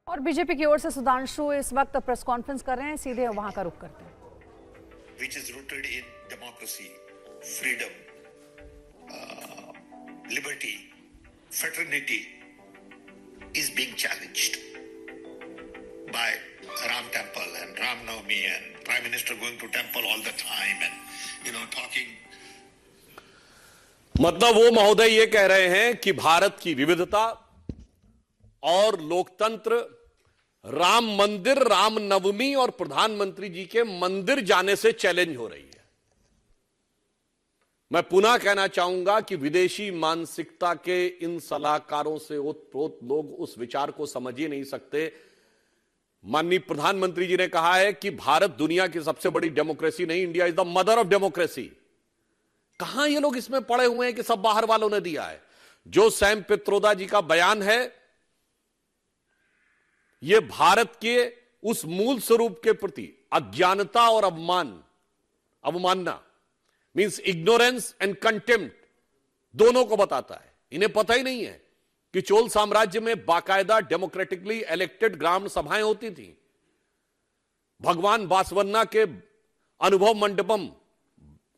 और बीजेपी की ओर से सुधांशु इस वक्त प्रेस कॉन्फ्रेंस कर रहे हैं, सीधे वहां का रुख करते हैं। Which is rooted in democracy, freedom, liberty, fraternity is being challenged by Ram Temple and Ram Navami and Prime Minister going to temple all the time and talking. मतलब वो महोदय ये कह रहे हैं कि भारत की विविधता और लोकतंत्र राम मंदिर, राम नवमी और प्रधानमंत्री जी के मंदिर जाने से चैलेंज हो रही है। मैं पुनः कहना चाहूंगा कि विदेशी मानसिकता के इन सलाहकारों से ओतप्रोत लोग उस विचार को समझ ही नहीं सकते। माननीय प्रधानमंत्री जी ने कहा है कि भारत दुनिया की सबसे बड़ी डेमोक्रेसी नहीं, India is the mother of democracy. कहां ये लोग इसमें पड़े हुए हैं कि सब बाहर वालों ने दिया है। जो सैम पित्रोदा जी का बयान है, यह भारत के उस मूल स्वरूप के प्रति अज्ञानता और अवमानना मींस इग्नोरेंस एंड कंटेम्प्ट दोनों को बताता है। इन्हें पता ही नहीं है कि चोल साम्राज्य में बाकायदा डेमोक्रेटिकली इलेक्टेड ग्राम सभाएं होती थी। भगवान बासवन्ना के अनुभव मंडपम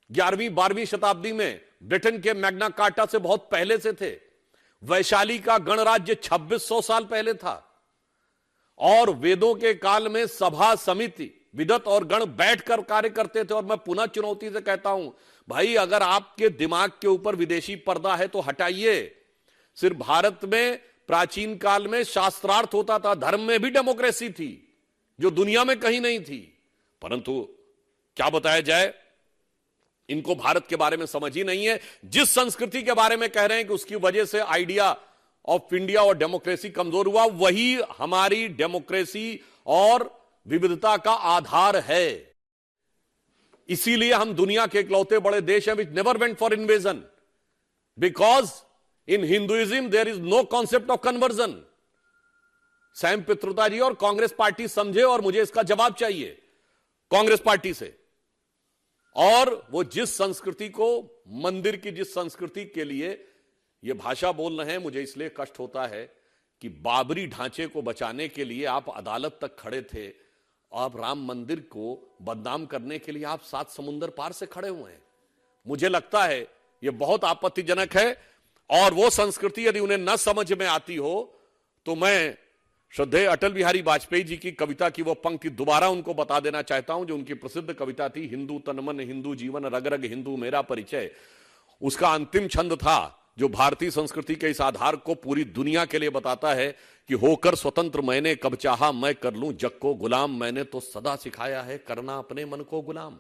11वीं 12वीं शताब्दी में ब्रिटेन के मैग्ना कार्टा से बहुत पहले से थे। वैशाली का गणराज्य 2600 साल पहले था और वेदों के काल में सभा समिति विदत और गण बैठकर कार्य करते थे। और मैं पुनः चुनौती से कहता हूं, भाई अगर आपके दिमाग के ऊपर विदेशी पर्दा है तो हटाइए। सिर्फ भारत में प्राचीन काल में शास्त्रार्थ होता था, धर्म में भी डेमोक्रेसी थी जो दुनिया में कहीं नहीं थी। परंतु क्या बताया जाए, इनको भारत के बारे में समझ ही नहीं है। जिस संस्कृति के बारे में कह रहे हैं कि उसकी वजह से आइडिया ऑफ इंडिया और डेमोक्रेसी कमजोर हुआ, वही हमारी डेमोक्रेसी और विविधता का आधार है। इसीलिए हम दुनिया के इकलौते बड़े देश हैं which never went for invasion, because in Hinduism there is no concept of conversion. Sam Pitroda ji और कांग्रेस पार्टी समझे, और मुझे इसका जवाब चाहिए कांग्रेस पार्टी से। और वो जिस संस्कृति को, मंदिर की जिस संस्कृति के लिए ये भाषा बोल रहे हैं, मुझे इसलिए कष्ट होता है कि बाबरी ढांचे को बचाने के लिए आप अदालत तक खड़े थे, आप राम मंदिर को बदनाम करने के लिए आप 7 समुंदर पार से खड़े हुए हैं। मुझे लगता है ये बहुत आपत्तिजनक है। और वो संस्कृति यदि उन्हें न समझ में आती हो तो मैं श्रद्धेय अटल बिहारी वाजपेयी जी की कविता की वो पंक्ति दोबारा उनको बता देना चाहता हूं, जो उनकी प्रसिद्ध कविता थी, हिंदू तन मन हिंदू जीवन रग रग हिंदू मेरा परिचय। उसका अंतिम छंद था जो भारतीय संस्कृति के इस आधार को पूरी दुनिया के लिए बताता है कि होकर स्वतंत्र मैंने कब चाहा मैं कर लूं जग को गुलाम, मैंने तो सदा सिखाया है करना अपने मन को गुलाम।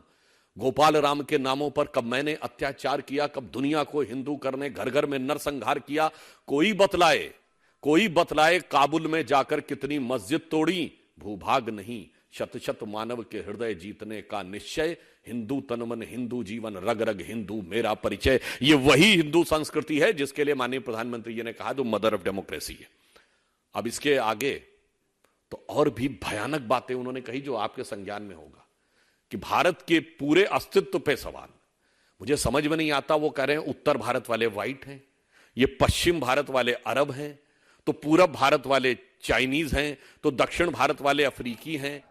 गोपाल राम के नामों पर कब मैंने अत्याचार किया, कब दुनिया को हिंदू करने घर घर में नरसंहार किया। कोई बतलाए काबुल में जाकर कितनी मस्जिद तोड़ी, भूभाग नहीं शत शत मानव के हृदय जीतने का निश्चय, हिंदू तनमन हिंदू जीवन रग रग हिंदू मेरा परिचय। ये वही हिंदू संस्कृति है जिसके लिए माननीय प्रधानमंत्री जी ने कहा जो मदर ऑफ डेमोक्रेसी है। अब इसके आगे तो और भी भयानक बातें उन्होंने कही जो आपके संज्ञान में होगा, कि भारत के पूरे अस्तित्व पे सवाल। मुझे समझ में नहीं आता, वो कह रहे हैं उत्तर भारत वाले व्हाइट हैं, ये पश्चिम भारत वाले अरब हैं, तो पूरब भारत वाले चाइनीज हैं, तो दक्षिण भारत वाले अफ्रीकी हैं।